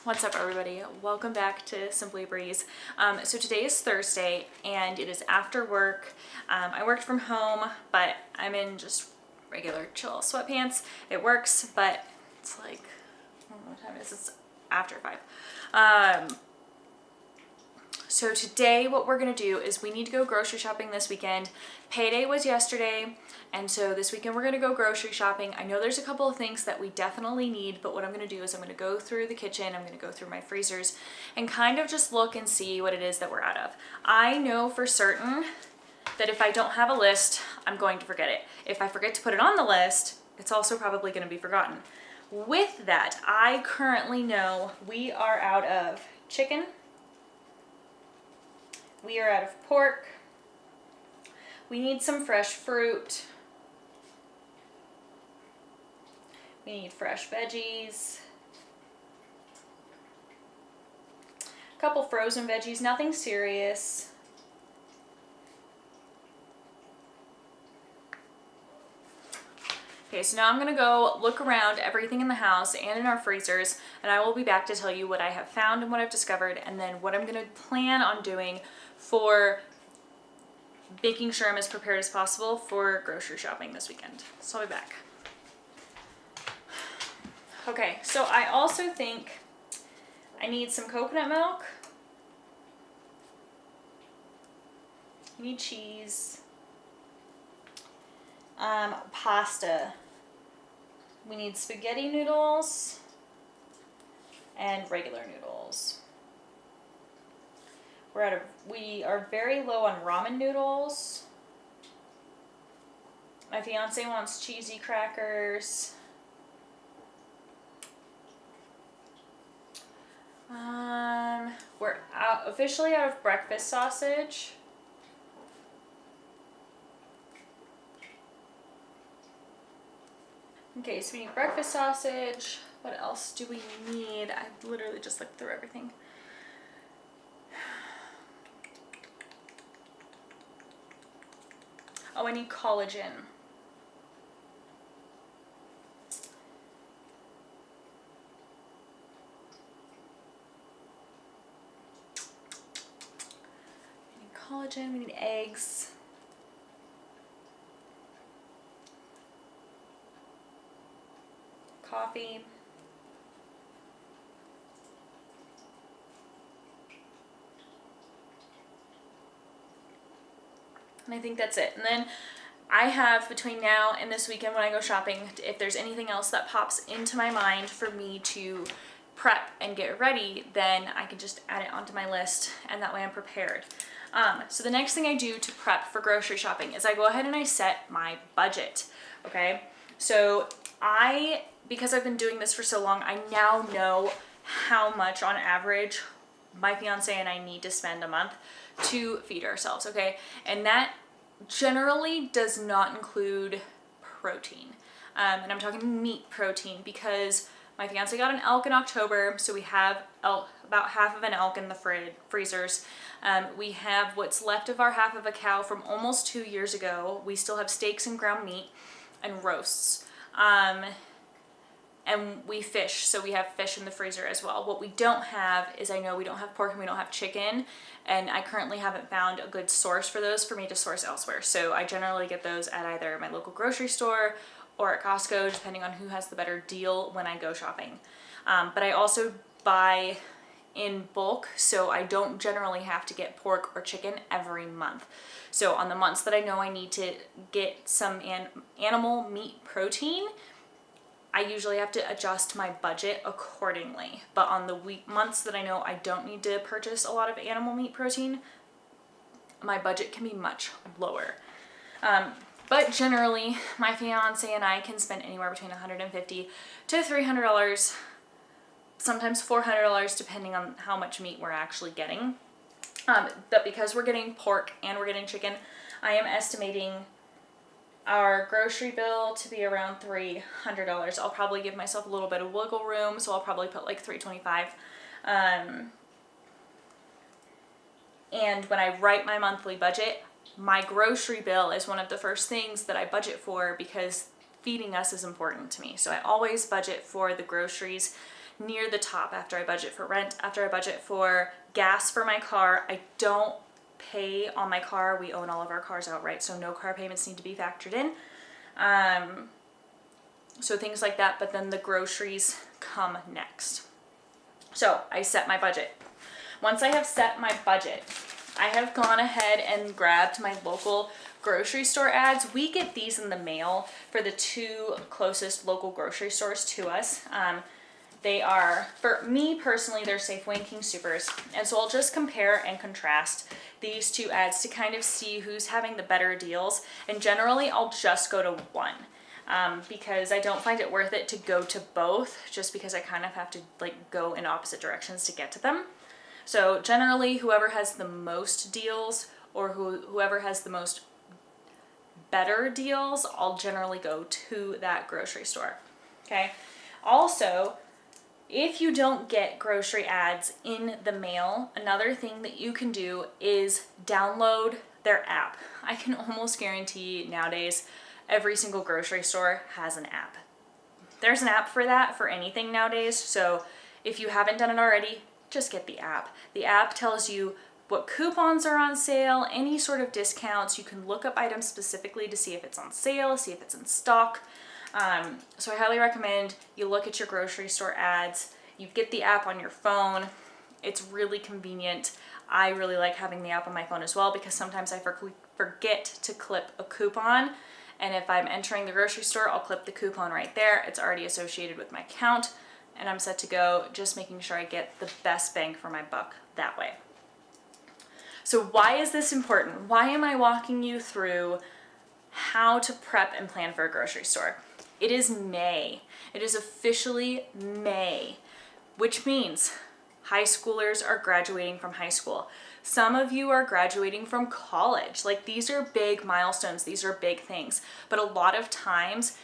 What's up, everybody? Welcome back to Simply a Breeze. So today is Thursday and it is after work. I worked from home, but I'm in just regular chill sweatpants. It works, but it's like, I don't know what time it is. It's after 5. So today what we're gonna do is we need to go grocery shopping this weekend. Payday was yesterday, and so this weekend we're gonna go grocery shopping. I know there's a couple of things that we definitely need, but what I'm gonna do is I'm gonna go through the kitchen, I'm gonna go through my freezers, and kind of just look and see what it is that we're out of. I know for certain that if I don't have a list, I'm going to forget it. If I forget to put it on the list, it's also probably gonna be forgotten. With that, I currently know we are out of chicken, we are out of pork. We need some fresh fruit. We need fresh veggies. A couple frozen veggies, nothing serious. Okay, so now I'm gonna go look around everything in the house and in our freezers, and I will be back to tell you what I have found and what I've discovered, and then what I'm gonna plan on doing for making sure I'm as prepared as possible for grocery shopping this weekend. So I'll be back. Okay, so I also think I need some coconut milk. I need cheese. Pasta. We need spaghetti noodles and regular noodles. We are very low on ramen noodles. My fiance wants cheesy crackers. We're officially out of breakfast sausage. Okay, so we need breakfast sausage. What else do we need? I literally just looked through everything. Oh, I need collagen. We need collagen, we need eggs. Coffee. And I think that's it. And then I have, between now and this weekend when I go shopping, if there's anything else that pops into my mind for me to prep and get ready, then I can just add it onto my list, and that way I'm prepared. So the next thing I do to prep for grocery shopping is I go ahead and I set my budget, okay? So because I've been doing this for so long, I now know how much on average my fiance and I need to spend a month to feed ourselves, okay? And that generally does not include protein. And I'm talking meat protein because my fiance got an elk in October, so we have about half of an elk in the freezers. We have what's left of our half of a cow from almost 2 years ago. We still have steaks and ground meat and roasts. And we fish, so we have fish in the freezer as well. What we don't have is, I know we don't have pork and we don't have chicken, and I currently haven't found a good source for those for me to source elsewhere. So I generally get those at either my local grocery store or at Costco, depending on who has the better deal when I go shopping. But I also buy in bulk, so I don't generally have to get pork or chicken every month. So on the months that I know I need to get some animal meat protein, I usually have to adjust my budget accordingly. But on the months that I know I don't need to purchase a lot of animal meat protein, my budget can be much lower. But generally, my fiance and I can spend anywhere between $150 to $300, sometimes $400, depending on how much meat we're actually getting. But because we're getting pork and we're getting chicken, I am estimating our grocery bill to be around $300. I'll probably give myself a little bit of wiggle room, so I'll probably put like $325. And when I write my monthly budget, my grocery bill is one of the first things that I budget for because feeding us is important to me. So I always budget for the groceries near the top after I budget for rent, after I budget for gas for my car. I don't pay on my car. We own all of our cars outright, so no car payments need to be factored in. So things like that, but then the groceries come next. So I set my budget. Once I have set my budget, I have gone ahead and grabbed my local grocery store ads. We get these in the mail for the 2 closest local grocery stores to us. They are, for me personally, they're Safeway and King Soopers. And so I'll just compare and contrast these 2 ads to kind of see who's having the better deals. And generally I'll just go to one. Because I don't find it worth it to go to both, just because I kind of have to like go in opposite directions to get to them. So generally whoever has the most deals, or whoever has the most better deals, I'll generally go to that grocery store. Okay. Also, if you don't get grocery ads in the mail, another thing that you can do is download their app. I can almost guarantee nowadays every single grocery store has an app. There's an app for that for anything nowadays, so if you haven't done it already, just get the app. The app tells you what coupons are on sale, any sort of discounts. You can look up items specifically to see if it's on sale, see if it's in stock. So I highly recommend you look at your grocery store ads. You get the app on your phone. It's really convenient. I really like having the app on my phone as well, because sometimes I forget to clip a coupon. And if I'm entering the grocery store, I'll clip the coupon right there. It's already associated with my account, and I'm set to go, just making sure I get the best bang for my buck that way. So why is this important? Why am I walking you through how to prep and plan for a grocery store? It is May. It is officially May, which means high schoolers are graduating from high school. Some of you are graduating from college. Like, these are big milestones. These are big things. But a lot of times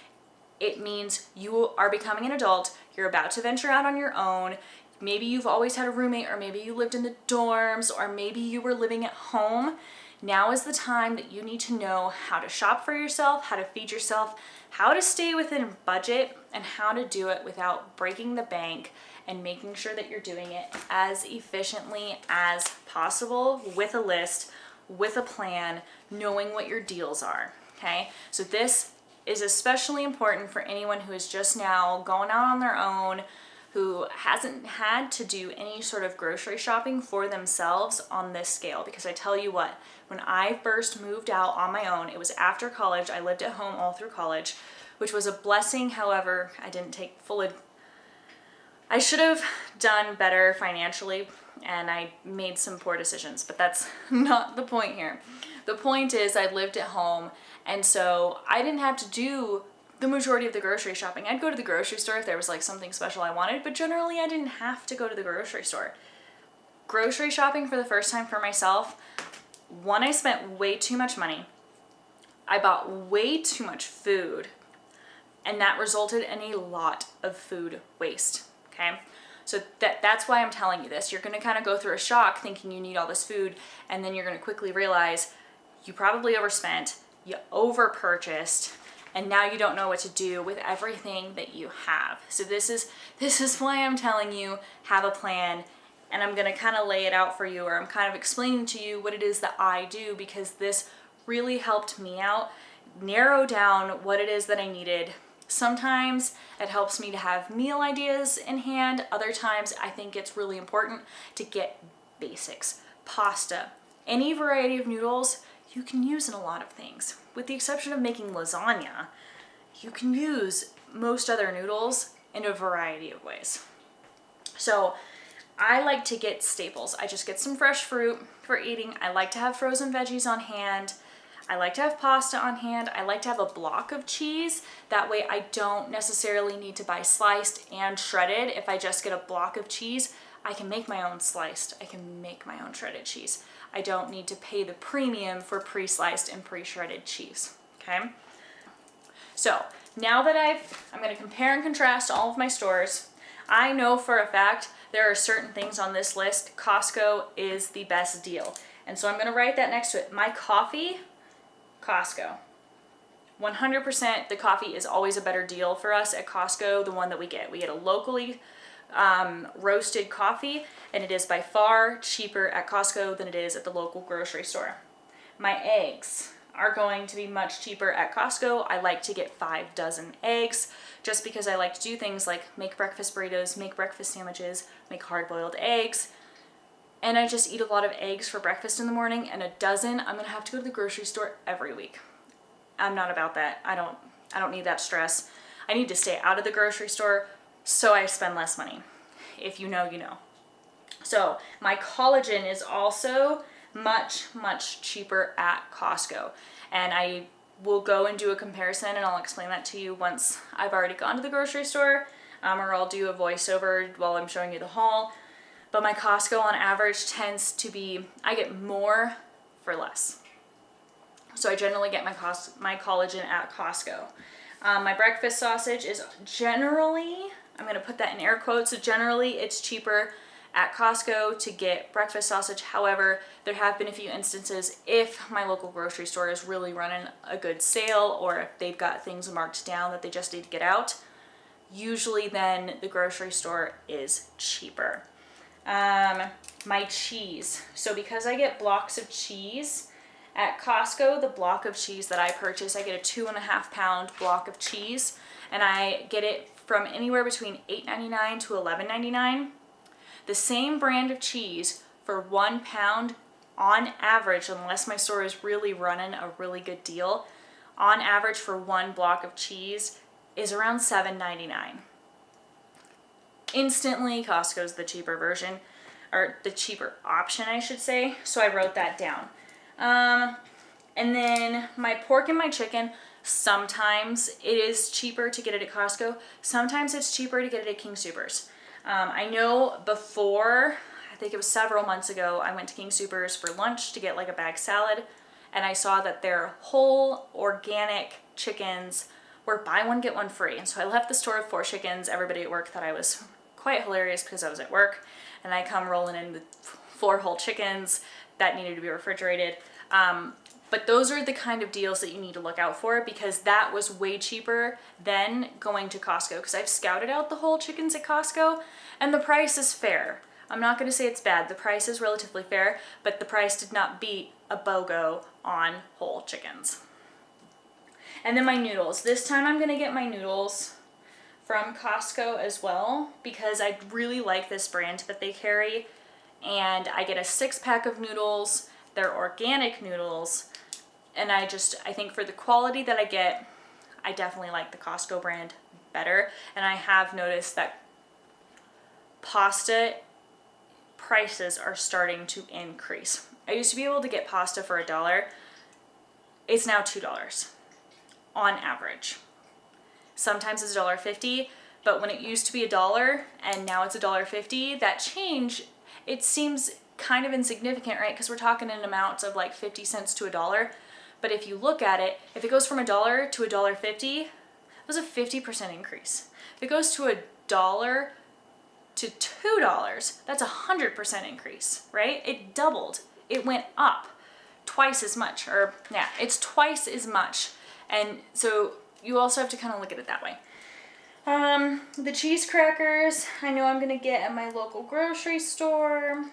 it means you are becoming an adult. You're about to venture out on your own. Maybe you've always had a roommate, or maybe you lived in the dorms, or maybe you were living at home. Now is the time that you need to know how to shop for yourself, how to feed yourself, how to stay within budget, and how to do it without breaking the bank, and making sure that you're doing it as efficiently as possible, with a list, with a plan, knowing what your deals are, okay? So this is especially important for anyone who is just now going out on their own, who hasn't had to do any sort of grocery shopping for themselves on this scale. Because I tell you what, when I first moved out on my own, it was after college. I lived at home all through college, which was a blessing. However, I didn't take I should have done better financially, and I made some poor decisions, but that's not the point here. The point is, I lived at home, and so I didn't have to do the majority of the grocery shopping. I'd go to the grocery store if there was like something special I wanted, but generally I didn't have to go to the grocery store. Grocery shopping for the first time for myself, one, I spent way too much money. I bought way too much food, and that resulted in a lot of food waste. Okay, so that's why I'm telling you this. You're going to kind of go through a shock thinking you need all this food, and then you're going to quickly realize you probably overspent, you overpurchased, and now you don't know what to do with everything that you have. So this is why I'm telling you, have a plan, and I'm going to kind of lay it out for you, or I'm kind of explaining to you what it is that I do, because this really helped me out, narrow down what it is that I needed. Sometimes it helps me to have meal ideas in hand. Other times I think it's really important to get basics. Pasta, any variety of noodles, you can use in a lot of things. With the exception of making lasagna, you can use most other noodles in a variety of ways. So I like to get staples. I just get some fresh fruit for eating. I like to have frozen veggies on hand. I like to have pasta on hand. I like to have a block of cheese. That way I don't necessarily need to buy sliced and shredded. If I just get a block of cheese, I can make my own sliced. I can make my own shredded cheese. I don't need to pay the premium for pre-sliced and pre-shredded cheese, okay? So now that I'm gonna compare and contrast all of my stores. I know for a fact there are certain things on this list. Costco is the best deal. And so I'm gonna write that next to it. My coffee, Costco. 100% the coffee is always a better deal for us at Costco, the one that we get. We get a locally roasted coffee, and it is by far cheaper at Costco than it is at the local grocery store. My eggs are going to be much cheaper at Costco. I like to get 5 dozen eggs just because I like to do things like make breakfast burritos, make breakfast sandwiches, make hard-boiled eggs. And I just eat a lot of eggs for breakfast in the morning, and a dozen, I'm gonna have to go to the grocery store every week. I'm not about that. I don't need that stress. I need to stay out of the grocery store so I spend less money. If you know, you know. So my collagen is also much, much cheaper at Costco. And I will go and do a comparison, and I'll explain that to you once I've already gone to the grocery store, or I'll do a voiceover while I'm showing you the haul. But my Costco on average tends to be, I get more for less. So I generally get my collagen at Costco. My breakfast sausage is generally, I'm gonna put that in air quotes, so generally it's cheaper at Costco to get breakfast sausage. However, there have been a few instances if my local grocery store is really running a good sale, or if they've got things marked down that they just need to get out, usually then the grocery store is cheaper. My cheese. So because I get blocks of cheese at Costco, the block of cheese that I purchase, I get a 2.5 pound block of cheese, and I get it from anywhere between $8.99 to $11.99. The same brand of cheese for 1 pound on average, unless my store is really running a really good deal, on average for 1 block of cheese is around $7.99. Instantly, Costco's the cheaper version, or the cheaper option, I should say. So I wrote that down. And then my pork and my chicken, sometimes it is cheaper to get it at Costco. Sometimes it's cheaper to get it at King Soopers. I know before, I think it was several months ago, I went to King Soopers for lunch to get like a bag salad, and I saw that their whole organic chickens were buy one, get one free. And so I left the store with 4 chickens. Everybody at work thought I was quite hilarious because I was at work, and I come rolling in with 4 whole chickens that needed to be refrigerated. But those are the kind of deals that you need to look out for, because that was way cheaper than going to Costco, because I've scouted out the whole chickens at Costco and the price is fair. I'm not going to say it's bad. The price is relatively fair, but the price did not beat a BOGO on whole chickens. And then my noodles. This time I'm going to get my noodles from Costco as well, because I really like this brand that they carry. And I get a 6-pack of noodles. They're organic noodles. And I think for the quality that I get, I definitely like the Costco brand better. And I have noticed that pasta prices are starting to increase. I used to be able to get pasta for $1. It's now $2 on average. Sometimes it's $1.50, but when it used to be $1 and now it's $1.50, that change, it seems kind of insignificant, right? Because we're talking in amounts of like 50 cents to $1. But if you look at it, if it goes from $1 to $1.50, that's a 50% increase. If it goes to $1 to $2, that's a 100% increase, right? It doubled. It went up twice as much, or yeah, it's twice as much. And so you also have to kind of look at it that way. The cheese crackers, I know I'm gonna get at my local grocery store.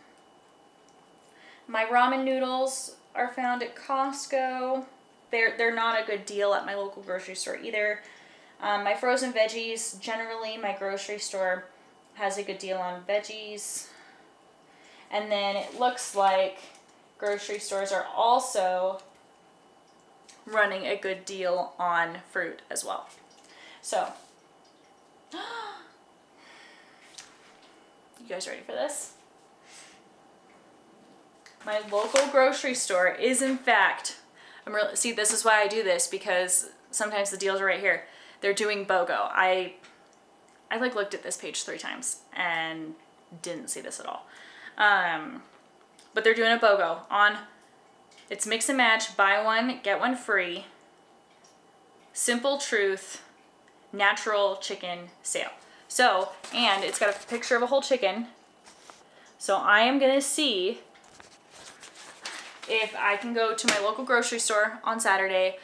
My ramen noodles are found at Costco. They're not a good deal at my local grocery store either. My frozen veggies, generally my grocery store has a good deal on veggies. And then it looks like grocery stores are also running a good deal on fruit as well. So, you guys ready for this? My local grocery store is in fact, see, this is why I do this, because sometimes the deals are right here. They're doing BOGO. I like looked at this page 3 times and didn't see this at all. But they're doing a BOGO on, it's mix and match, buy one, get one free, Simple Truth, natural chicken sale. So, and it's got a picture of a whole chicken. So I am gonna see if I can go to my local grocery store on Saturday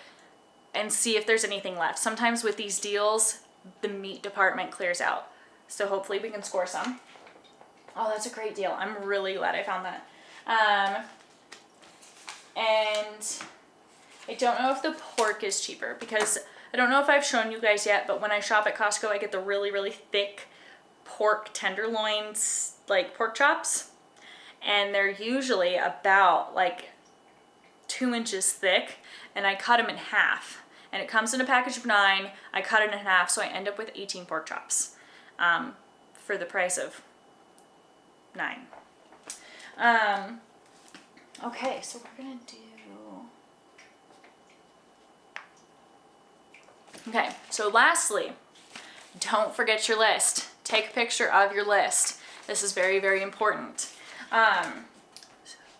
and see if there's anything left. Sometimes with these deals, the meat department clears out. So hopefully we can score some. Oh, that's a great deal. I'm really glad I found that. And I don't know if the pork is cheaper because I don't know if I've shown you guys yet, but when I shop at Costco, I get the really, really thick pork tenderloins, like pork chops. And they're usually about like 2 inches thick, and I cut them in half. And it comes in a package of 9. I cut it in half, so I end up with 18 pork chops for the price of 9. Okay, so we're gonna do... Okay, so lastly, don't forget your list. Take a picture of your list. This is very, very important.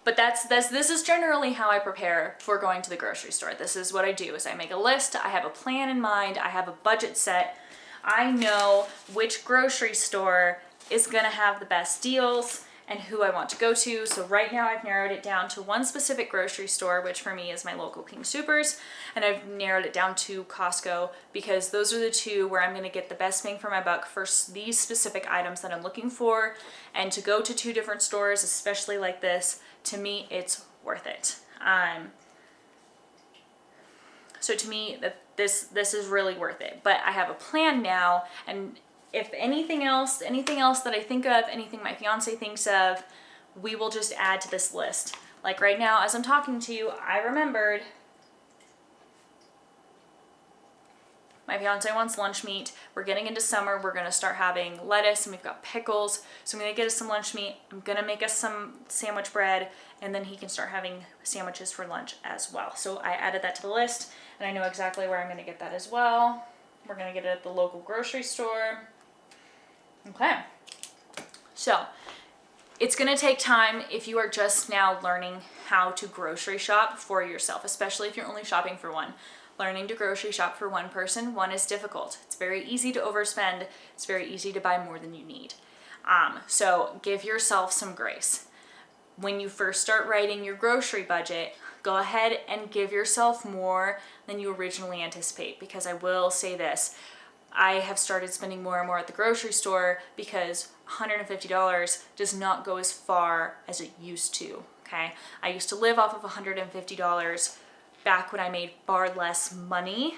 But this is generally how I prepare for going to the grocery store. This is what I do, is I make a list, I have a plan in mind, I have a budget set. I know which grocery store is gonna have the best deals and who I want to go to. So right now I've narrowed it down to one specific grocery store, which for me is my local King Soopers, and I've narrowed it down to Costco because those are the two where I'm gonna get the best bang for my buck for these specific items that I'm looking for. And to go to 2 different stores, especially like this, to me, it's worth it. So to me, this is really worth it. But I have a plan now, and if anything else that I think of, anything my fiance thinks of, we will just add to this list. Like right now, as I'm talking to you, I remembered my fiance wants lunch meat. We're getting into summer. We're gonna start having lettuce, and we've got pickles. So I'm gonna get us some lunch meat. I'm gonna make us some sandwich bread, and then he can start having sandwiches for lunch as well. So I added that to the list, and I know exactly where I'm gonna get that as well. We're gonna get it at the local grocery store. Okay, so it's gonna take time if you are just now learning how to grocery shop for yourself, especially if you're only shopping for one. Learning to grocery shop for one person, is difficult. It's very easy to overspend. It's very easy to buy more than you need. So give yourself some grace. When you first start writing your grocery budget, go ahead and give yourself more than you originally anticipate, because I will say this, I have started spending more and more at the grocery store because $150 does not go as far as it used to, okay? I used to live off of $150 back when I made far less money,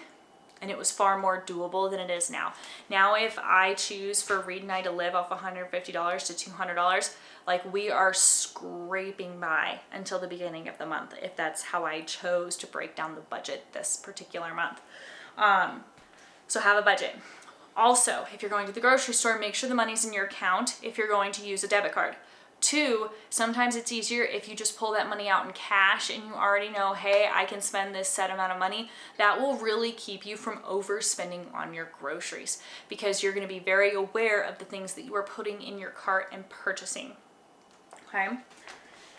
and it was far more doable than it is now. Now, if I choose for Reed and I to live off $150 to $200, like we are scraping by until the beginning of the month, if that's how I chose to break down the budget this particular month. So have a budget. Also, if you're going to the grocery store, make sure the money's in your account if you're going to use a debit card. 2, sometimes it's easier if you just pull that money out in cash and you already know, hey, I can spend this set amount of money. That will really keep you from overspending on your groceries, because you're going to be very aware of the things that you are putting in your cart and purchasing. Okay?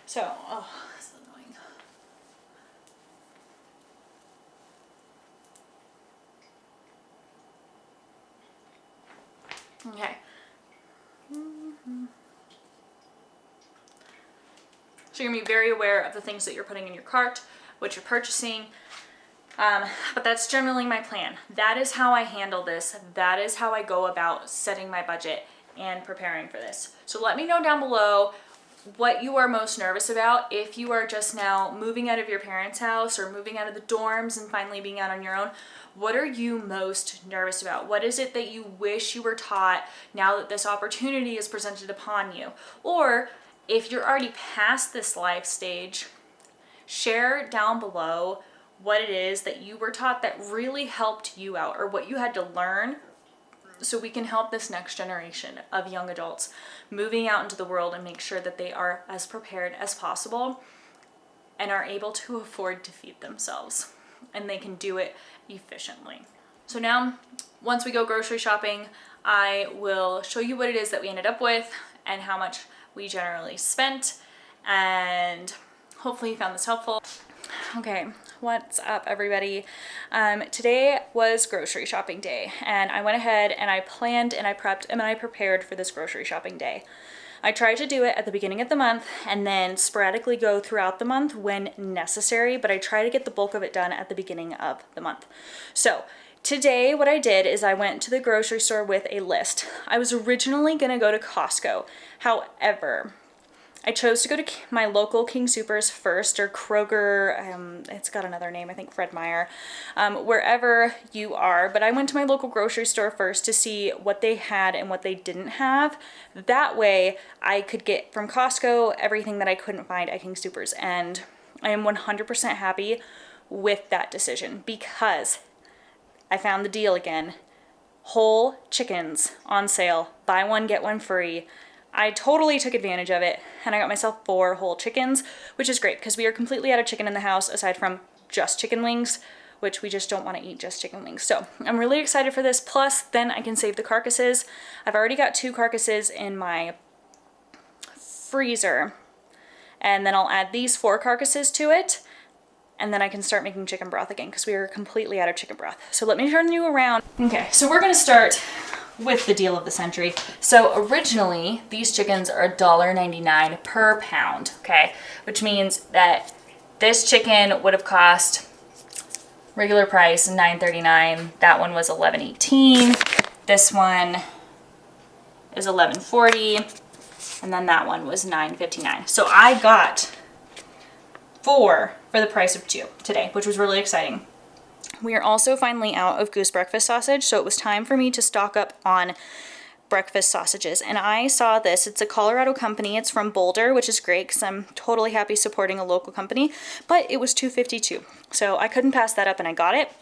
So, oh, that's annoying. Okay. So you're going to be very aware of the things that you're putting in your cart, what you're purchasing. But that's generally my plan. That is how I handle this. That is how I go about setting my budget and preparing for this. So let me know down below what you are most nervous about. If you are just now moving out of your parents' house or moving out of the dorms and finally being out on your own, what are you most nervous about? What is it that you wish you were taught now that this opportunity is presented upon you? Or if you're already past this life stage, share down below what it is that you were taught that really helped you out, or what you had to learn, so we can help this next generation of young adults moving out into the world and make sure that they are as prepared as possible and are able to afford to feed themselves, and they can do it efficiently. So now, once we go grocery shopping, I will show you what it is that we ended up with and how much we generally spent, and hopefully you found this helpful. Okay, what's up everybody? Today was grocery shopping day, and I went ahead and I planned and I prepped and I prepared for this grocery shopping day. I tried to do it at the beginning of the month and then sporadically go throughout the month when necessary, but I try to get the bulk of it done at the beginning of the month. So Today, what I did is I went to the grocery store with a list. I was originally gonna go to Costco. However, I chose to go to my local King Soopers first, or Kroger, it's got another name, I think Fred Meyer, wherever you are. But I went to my local grocery store first to see what they had and what they didn't have. That way, I could get from Costco everything that I couldn't find at King Soopers. And I am 100% happy with that decision because I found the deal again. Whole chickens on sale. Buy one, get one free. I totally took advantage of it and I got myself 4 whole chickens, which is great because we are completely out of chicken in the house aside from just chicken wings, which we just don't want to eat just chicken wings. So I'm really excited for this. Plus, then I can save the carcasses. I've already got 2 carcasses in my freezer. And then I'll add these 4 carcasses to it. And then I can start making chicken broth again because we are completely out of chicken broth. So let me turn you around. Okay, so we're gonna start with the deal of the century. So originally, these chickens are $1.99 per pound, okay? Which means that this chicken would have cost regular price $9.39. That one was $11.18. This one is $11.40. And then that one was $9.59. So I got 4 for the price of 2 today, which was really exciting. We are also finally out of goose breakfast sausage, so it was time for me to stock up on breakfast sausages. And I saw this. It's a Colorado company. It's from Boulder, which is great because I'm totally happy supporting a local company, but it was $2.52. So I couldn't pass that up and I got it.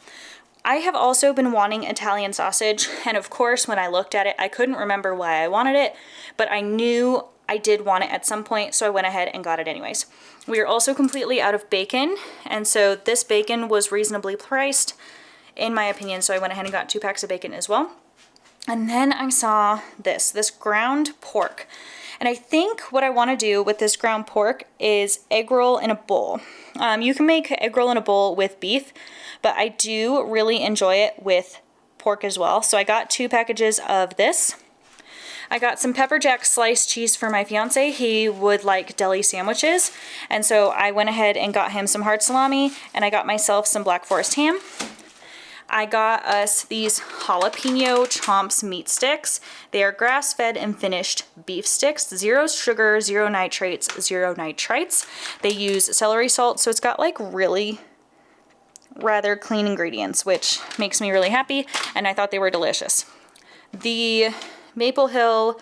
I have also been wanting Italian sausage, and of course when I looked at it, I couldn't remember why I wanted it, but I knew I did want it at some point, so I went ahead and got it anyways. We are also completely out of bacon, and so this bacon was reasonably priced, in my opinion, so I went ahead and got 2 packs of bacon as well. And then I saw this ground pork. And I think what I want to do with this ground pork is egg roll in a bowl. You can make egg roll in a bowl with beef, but I do really enjoy it with pork as well. So I got 2 packages of this. I got some pepper jack sliced cheese for my fiance. He would like deli sandwiches. And so I went ahead and got him some hard salami, and I got myself some Black Forest ham. I got us these jalapeno chomps meat sticks. They are grass-fed and finished beef sticks. 0 sugar, 0 nitrates, 0 nitrites. They use celery salt, so it's got like really rather clean ingredients, which makes me really happy, and I thought they were delicious. The Maple Hill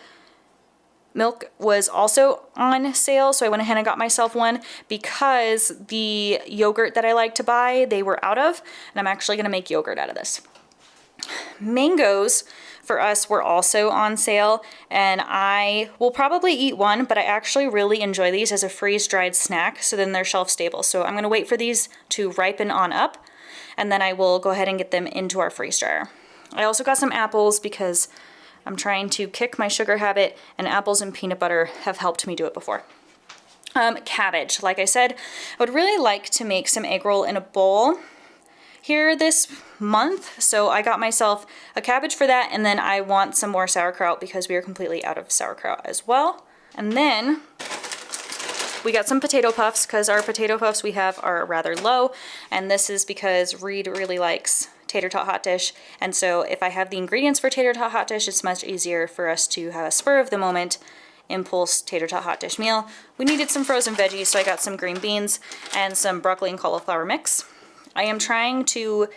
milk was also on sale, so I went ahead and got myself one because the yogurt that I like to buy, they were out of, and I'm actually going to make yogurt out of this. Mangoes for us were also on sale, and I will probably eat one, but I actually really enjoy these as a freeze-dried snack, so then they're shelf-stable. So I'm going to wait for these to ripen on up, and then I will go ahead and get them into our freeze dryer. I also got some apples because I'm trying to kick my sugar habit, and apples and peanut butter have helped me do it before. Cabbage. Like I said, I would really like to make some egg roll in a bowl here this month, so I got myself a cabbage for that, and then I want some more sauerkraut because we are completely out of sauerkraut as well. And then we got some potato puffs because our potato puffs we have are rather low, and this is because Reed really likes tater tot hot dish, and so if I have the ingredients for tater tot hot dish, it's much easier for us to have a spur of the moment impulse tater tot hot dish meal. We needed some frozen veggies, so I got some green beans and some broccoli and cauliflower mix. I am trying to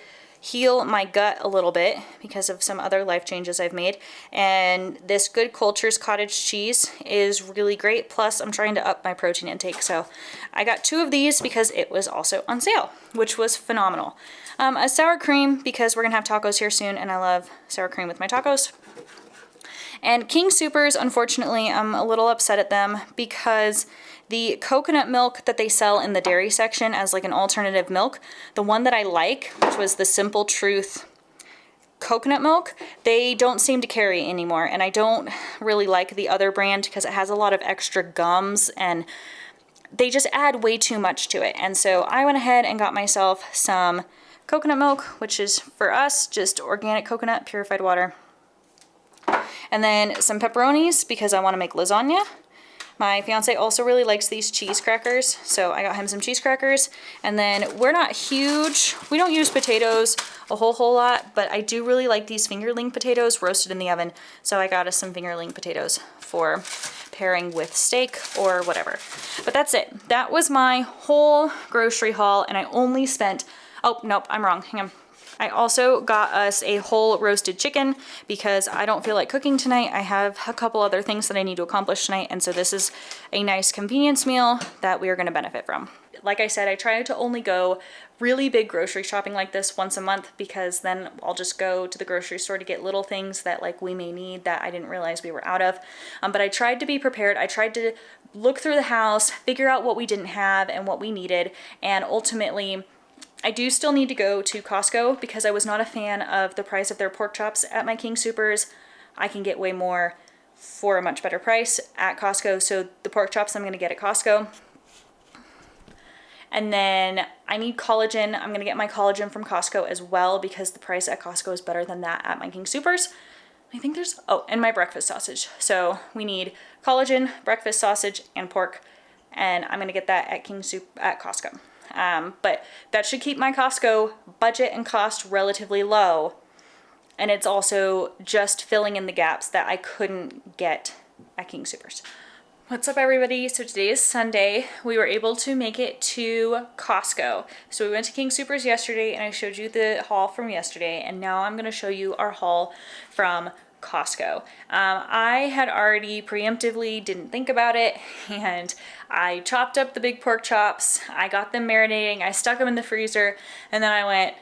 heal my gut a little bit because of some other life changes I've made, and this Good Cultures cottage cheese is really great, plus I'm trying to up my protein intake, so I got 2 of these because it was also on sale, which was phenomenal. A sour cream because we're gonna have tacos here soon, and I love sour cream with my tacos. And King Soopers, unfortunately, I'm a little upset at them because the coconut milk that they sell in the dairy section as like an alternative milk, the one that I like, which was the Simple Truth coconut milk, they don't seem to carry anymore, and I don't really like the other brand because it has a lot of extra gums and they just add way too much to it. And so I went ahead and got myself some coconut milk, which is for us just organic coconut, purified water. And then some pepperonis because I want to make lasagna. My fiance also really likes these cheese crackers, so I got him some cheese crackers. And then we're not huge, we don't use potatoes a whole lot, but I do really like these fingerling potatoes roasted in the oven. So I got us some fingerling potatoes for pairing with steak or whatever. But that's it. That was my whole grocery haul, and I only spent, oh, nope, I'm wrong. Hang on. I also got us a whole roasted chicken because I don't feel like cooking tonight. I have a couple other things that I need to accomplish tonight, and so this is a nice convenience meal that we are going to benefit from. Like I said, I try to only go really big grocery shopping like this once a month, because then I'll just go to the grocery store to get little things that like we may need that I didn't realize we were out of. But I tried to be prepared. I tried to look through the house, figure out what we didn't have and what we needed, and ultimately I do still need to go to Costco because I was not a fan of the price of their pork chops at my King Soopers. I can get way more for a much better price at Costco, so the pork chops I'm going to get at Costco. And then I need collagen. I'm going to get my collagen from Costco as well because the price at Costco is better than that at my King Soopers. I think there's, oh, and my breakfast sausage. So we need collagen, breakfast sausage, and pork. And I'm going to get that at Costco. But that should keep my Costco budget and cost relatively low. And it's also just filling in the gaps that I couldn't get at King Soopers. What's up, everybody? So today is Sunday. We were able to make it to Costco. So we went to King Soopers yesterday and I showed you the haul from yesterday, and now I'm going to show you our haul from Costco. I had already preemptively didn't think about it, and I chopped up the big pork chops. I got them marinating. I stuck them in the freezer, and then I went,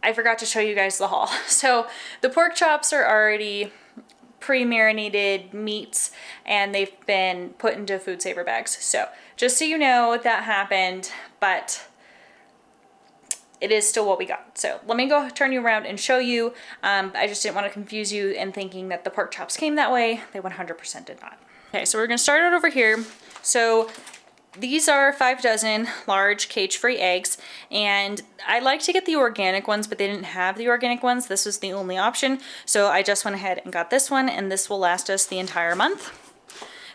I forgot to show you guys the haul. So the pork chops are already pre-marinated meats, and they've been put into food saver bags. So just so you know, that happened, but it is still what we got. So let me go turn you around and show you. I just didn't want to confuse you in thinking that the pork chops came that way. They 100% did not. Okay, so we're gonna start out over here. So these are 5 dozen large cage-free eggs, and I like to get the organic ones, but they didn't have the organic ones. This was the only option, so I just went ahead and got this one, and this will last us the entire month.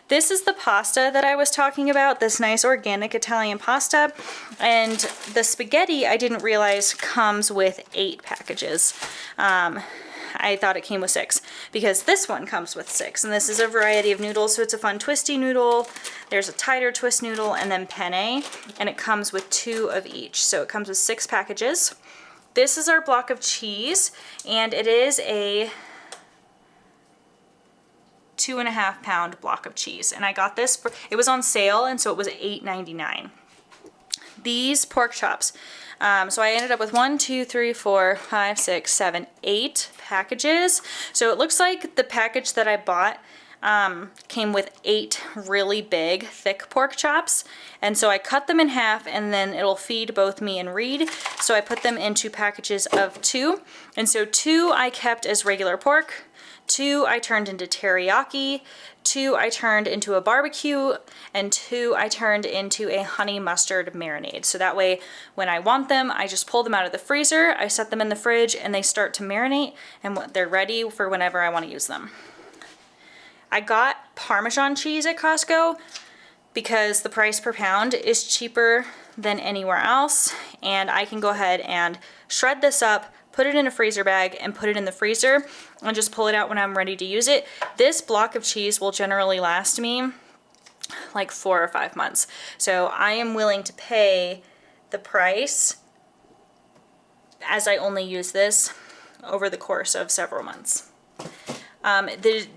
This is the pasta that I was talking about, this nice organic Italian pasta, and the spaghetti I didn't realize comes with 8 packages. I thought it came with 6 because this one comes with 6, and this is a variety of noodles, so it's a fun twisty noodle. There's a tighter twist noodle, and then penne, and it comes with 2 of each, so it comes with 6 packages. This is our block of cheese, and it is a 2.5 pound block of cheese, and I got this for, it was on sale, and so it was $8.99. These pork chops, so I ended up with 1, 2, 3, 4, 5, 6, 7, 8 packages. So it looks like the package that I bought came with 8 really big, thick pork chops. And so I cut them in half, and then it'll feed both me and Reed. So I put them into packages of 2. And so 2 I kept as regular pork, 2 I turned into teriyaki, 2 I turned into a barbecue, and 2 I turned into a honey mustard marinade. So that way, when I want them, I just pull them out of the freezer, I set them in the fridge, and they start to marinate, and they're ready for whenever I want to use them. I got Parmesan cheese at Costco because the price per pound is cheaper than anywhere else, and I can go ahead and shred this up, put it in a freezer bag, and put it in the freezer, and just pull it out when I'm ready to use it. This block of cheese will generally last me like 4 or 5 months. So I am willing to pay the price as I only use this over the course of several months. The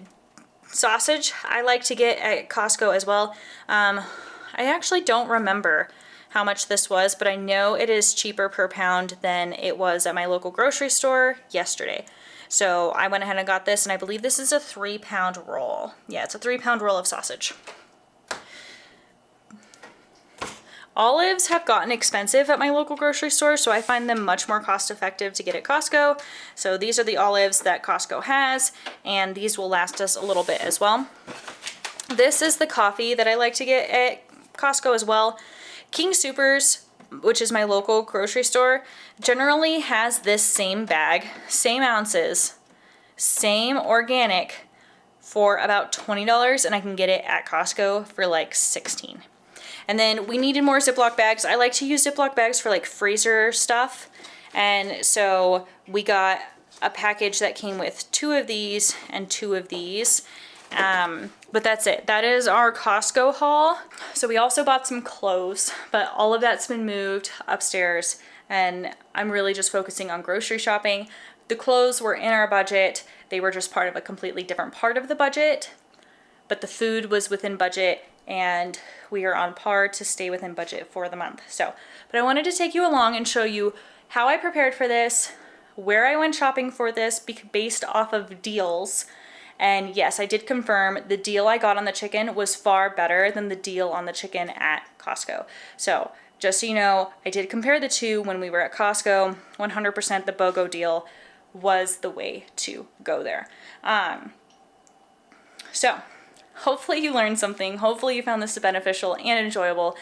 sausage I like to get at Costco as well. I actually don't remember how much this was, but I know it is cheaper per pound than it was at my local grocery store yesterday. So I went ahead and got this, and I believe this is a 3-pound roll. Yeah, it's a 3-pound roll of sausage. Olives have gotten expensive at my local grocery store, so I find them much more cost effective to get at Costco. So these are the olives that Costco has, and these will last us a little bit as well. This is the coffee that I like to get at Costco as well. King Soopers, which is my local grocery store, generally has this same bag, same ounces, same organic for about $20, and I can get it at Costco for like $16. And then we needed more Ziploc bags. I like to use Ziploc bags for like freezer stuff, And so we got a package that came with 2 of these and 2 of these. But that's it. That is our Costco haul. So we also bought some clothes, but all of that's been moved upstairs, and I'm really just focusing on grocery shopping. The clothes were in our budget. They were just part of a completely different part of the budget, but the food was within budget, and we are on par to stay within budget for the month. So, but I wanted to take you along and show you how I prepared for this, where I went shopping for this based off of deals. And yes, I did confirm the deal I got on the chicken was far better than the deal on the chicken at Costco. So just so you know, I did compare the two when we were at Costco. 100% the BOGO deal was the way to go there. So hopefully you learned something. Hopefully you found this beneficial and enjoyable.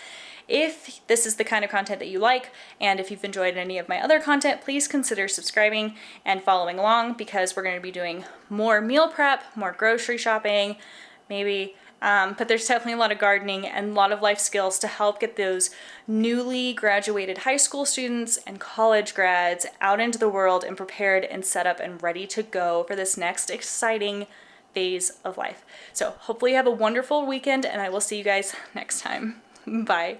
If this is the kind of content that you like, and if you've enjoyed any of my other content, please consider subscribing and following along, because we're going to be doing more meal prep, more grocery shopping, maybe, but there's definitely a lot of gardening and a lot of life skills to help get those newly graduated high school students and college grads out into the world and prepared and set up and ready to go for this next exciting phase of life. So hopefully you have a wonderful weekend, and I will see you guys next time. Bye.